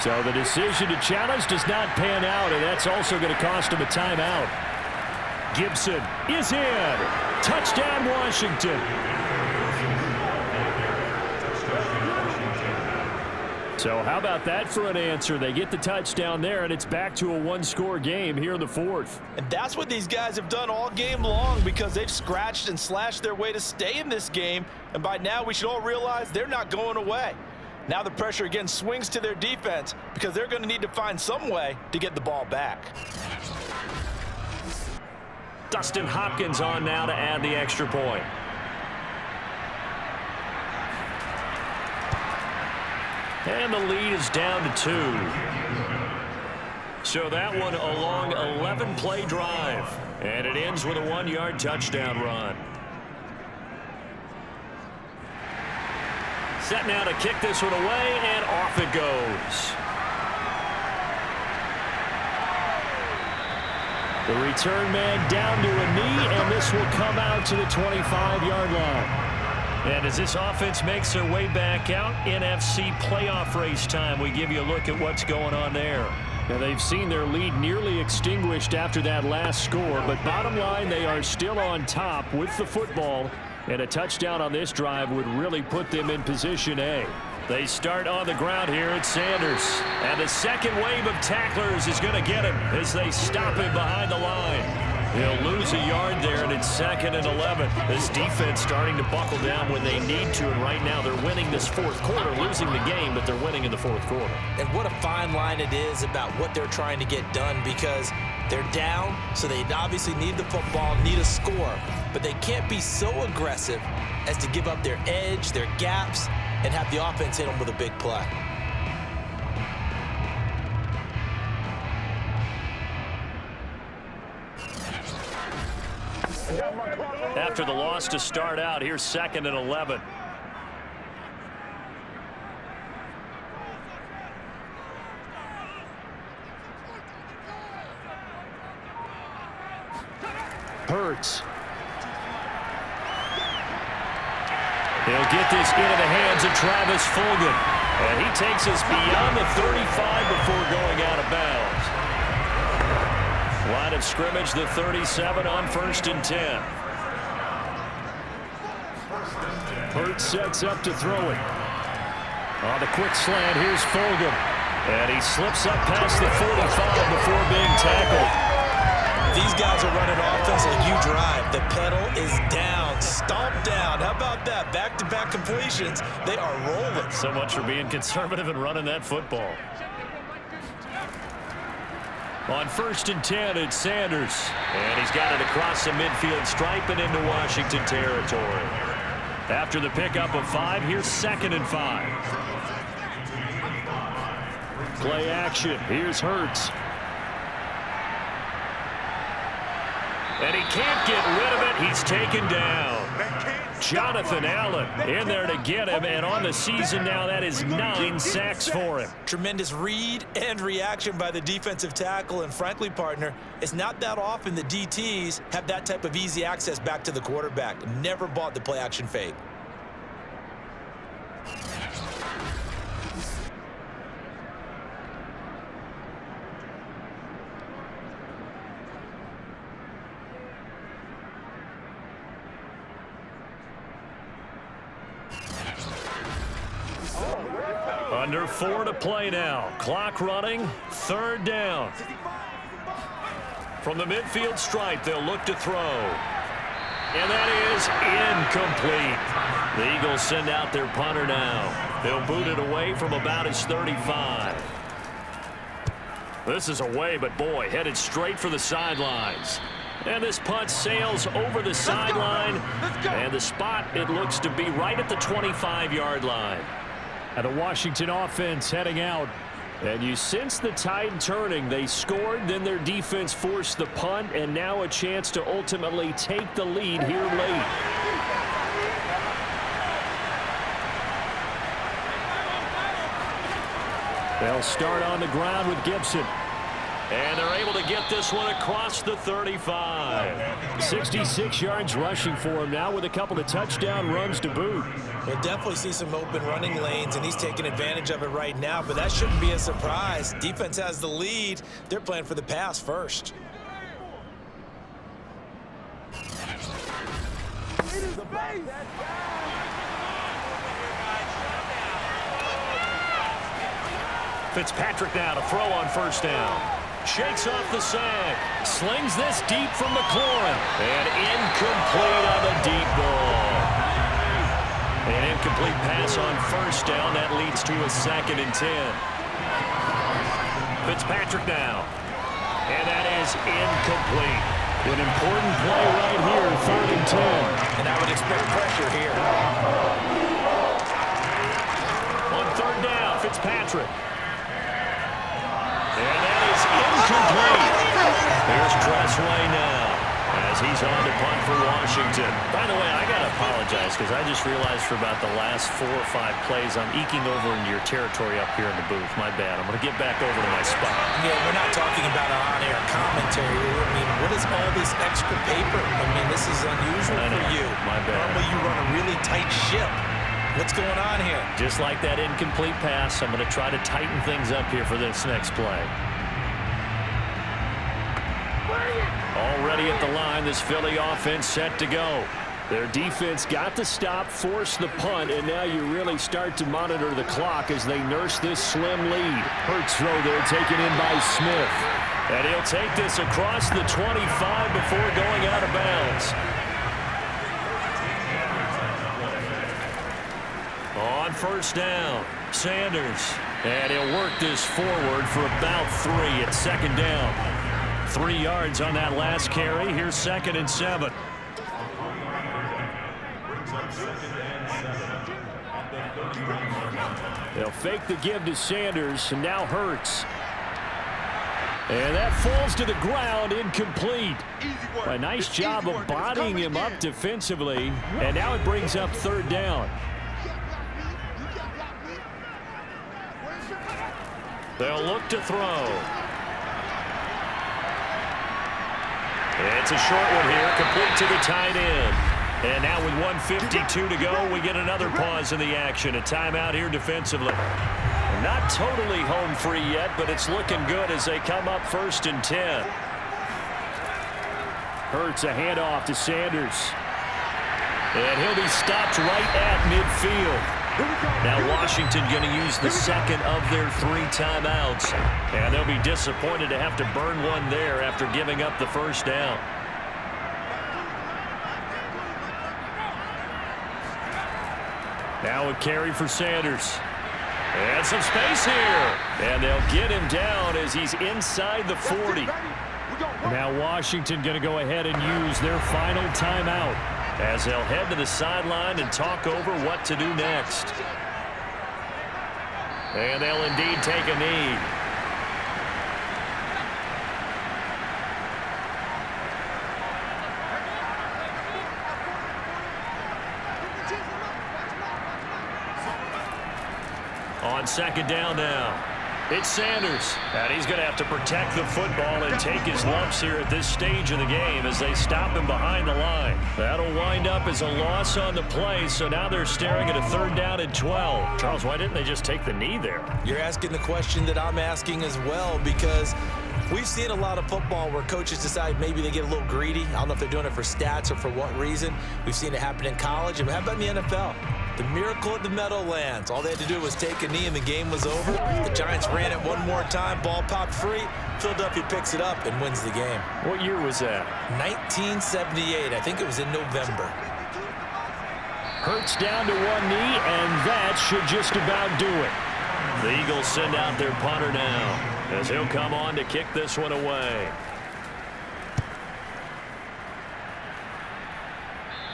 So the decision to challenge does not pan out, and that's also going to cost him a timeout. Gibson is in. Touchdown, Washington. So how about that for an answer? They get the touchdown there, and it's back to a one-score game here in the fourth. And that's what these guys have done all game long, because they've scratched and slashed their way to stay in this game. And by now, we should all realize they're not going away. Now the pressure again swings to their defense, because they're going to need to find some way to get the ball back. Dustin Hopkins on now to add the extra point. And the lead is down to 2. So that one a long 11-play drive. And it ends with a 1-yard touchdown run. Set now to kick this one away, and off it goes. The return man down to a knee, and this will come out to the 25-yard line. And as this offense makes their way back out, NFC playoff race time, we give you a look at what's going on there. Now they've seen their lead nearly extinguished after that last score, but bottom line, they are still on top with the football, and a touchdown on this drive would really put them in position A. They start on the ground here at Sanders, and the second wave of tacklers is going to get him as they stop him behind the line. He'll lose a yard there, and it's 2nd and 11. This defense starting to buckle down when they need to, and right now they're winning this fourth quarter, losing the game, but they're winning in the fourth quarter. And what a fine line it is about what they're trying to get done, because they're down, so they obviously need the football, need a score, but they can't be so aggressive as to give up their edge, their gaps, and have the offense hit them with a big play. After the loss to start out, here's 2nd and 11. Hurts. He'll get this into the hands of Travis Fulgham. And he takes us beyond the 35 before going out of bounds. Line of scrimmage, the 37 on 1st and 10. Hurts sets up to throw it. On the quick slant, here's Fulgham. And he slips up past the 45 before being tackled. These guys are running offense like you drive. The pedal is down, stomped down. How about that? Back-to-back completions. They are rolling. So much for being conservative and running that football. On 1st and 10, it's Sanders. And he's got it across the midfield stripe and into Washington territory. After the pickup of 5, here's 2nd and 5. Play action. Here's Hurts. And he can't get rid of it. He's taken down. Jonathan Allen in there to get him, and on the season now, that is 9 sacks for him. Tremendous read and reaction by the defensive tackle, and frankly, partner, it's not that often the DTs have that type of easy access back to the quarterback. Never bought the play-action fake. Under 4 to play now. Clock running. 3rd down. From the midfield stripe, they'll look to throw. And that is incomplete. The Eagles send out their punter now. They'll boot it away from about his 35. This is away, but boy, headed straight for the sidelines. And this punt sails over the sideline. And the spot, it looks to be right at the 25-yard line. And the Washington offense heading out. And you sense the tide turning. They scored, then their defense forced the punt, and now a chance to ultimately take the lead here late. They'll start on the ground with Gibson. And they're able to get this one across the 35. 66 yards rushing for him now with a couple of touchdown runs to boot. We'll definitely see some open running lanes, and he's taking advantage of it right now, but that shouldn't be a surprise. Defense has the lead. They're playing for the pass first. Fitzpatrick now to throw on first down. Shakes off the sack. Slings this deep from McLaurin. And incomplete on the deep ball. An incomplete pass on first down. That leads to a 2nd and 10. Fitzpatrick now. And that is incomplete. An important play right here, 3rd and 10. And I would expect pressure here. On 3rd down, Fitzpatrick. And that is incomplete. Here's Tressway now as he's on to punt for Washington. By the way, I got to apologize because I just realized for about the last 4 or 5 plays I'm eking over into your territory up here in the booth. My bad. I'm going to get back over to my spot. Yeah, we're not talking about an on-air commentary. I mean, what is all this extra paper? I mean, this is unusual for you. My bad. Normally you run a really tight ship. What's going on here? Just like that incomplete pass, I'm going to try to tighten things up here for this next play. Already at the line, this Philly offense set to go. Their defense got the stop, forced the punt, and now you really start to monitor the clock as they nurse this slim lead. Hurts throw there, taken in by Smith. And he'll take this across the 25 before going out of bounds. On first down, Sanders. And he'll work this forward for about 3 at 2nd down. 3 yards on that last carry. Here's 2nd and 7. They'll fake the give to Sanders, and now Hurts. And that falls to the ground, incomplete. A nice job of bodying him up defensively, and now it brings up 3rd down. They'll look to throw. It's a short one here, complete to the tight end. And now with 1:52 to go, we get another pause in the action. A timeout here defensively. Not totally home free yet, but it's looking good as they come up 1st and 10. Hurts a handoff to Sanders. And he'll be stopped right at midfield. Now Washington going to use the 2nd of their 3 timeouts. And they'll be disappointed to have to burn one there after giving up the 1st down. Now a carry for Sanders. And some space here. And they'll get him down as he's inside the 40. Now Washington going to go ahead and use their final timeout as they'll head to the sideline and talk over what to do next. And they'll indeed take a knee. On 2nd down now. It's Sanders, and he's going to have to protect the football and take his lumps here at this stage of the game as they stop him behind the line. That'll wind up as a loss on the play, so now they're staring at a 3rd down and 12. Charles, why didn't they just take the knee there? You're asking the question that I'm asking as well, because we've seen a lot of football where coaches decide maybe they get a little greedy. I don't know if they're doing it for stats or for what reason. We've seen it happen in college, and how about in the NFL? The miracle at the Meadowlands. All they had to do was take a knee and the game was over. The Giants ran it one more time. Ball popped free. Philadelphia picks it up and wins the game. What year was that? 1978. I think it was in November. Hurts down to one knee, and that should just about do it. The Eagles send out their punter now as he'll come on to kick this one away.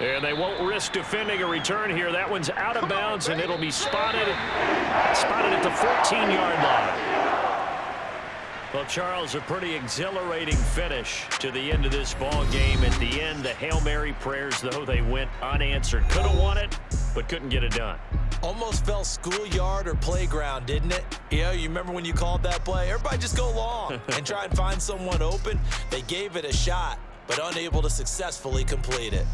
And they won't risk defending a return here. That one's out of bounds, and it'll be spotted at the 14-yard line. Well, Charles, a pretty exhilarating finish to the end of this ball game. At the end, the Hail Mary prayers, though, they went unanswered. Could have won it, but couldn't get it done. Almost felt schoolyard or playground, didn't it? You remember when you called that play? Everybody just go long and try and find someone open. They gave it a shot, but unable to successfully complete it.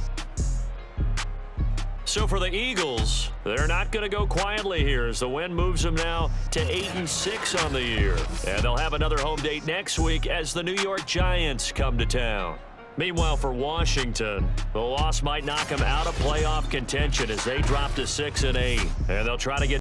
So for the Eagles, they're not going to go quietly here as the win moves them now to 8-6 on the year. And they'll have another home date next week as the New York Giants come to town. Meanwhile, for Washington, the loss might knock them out of playoff contention as they drop to 6-8. And they'll try to get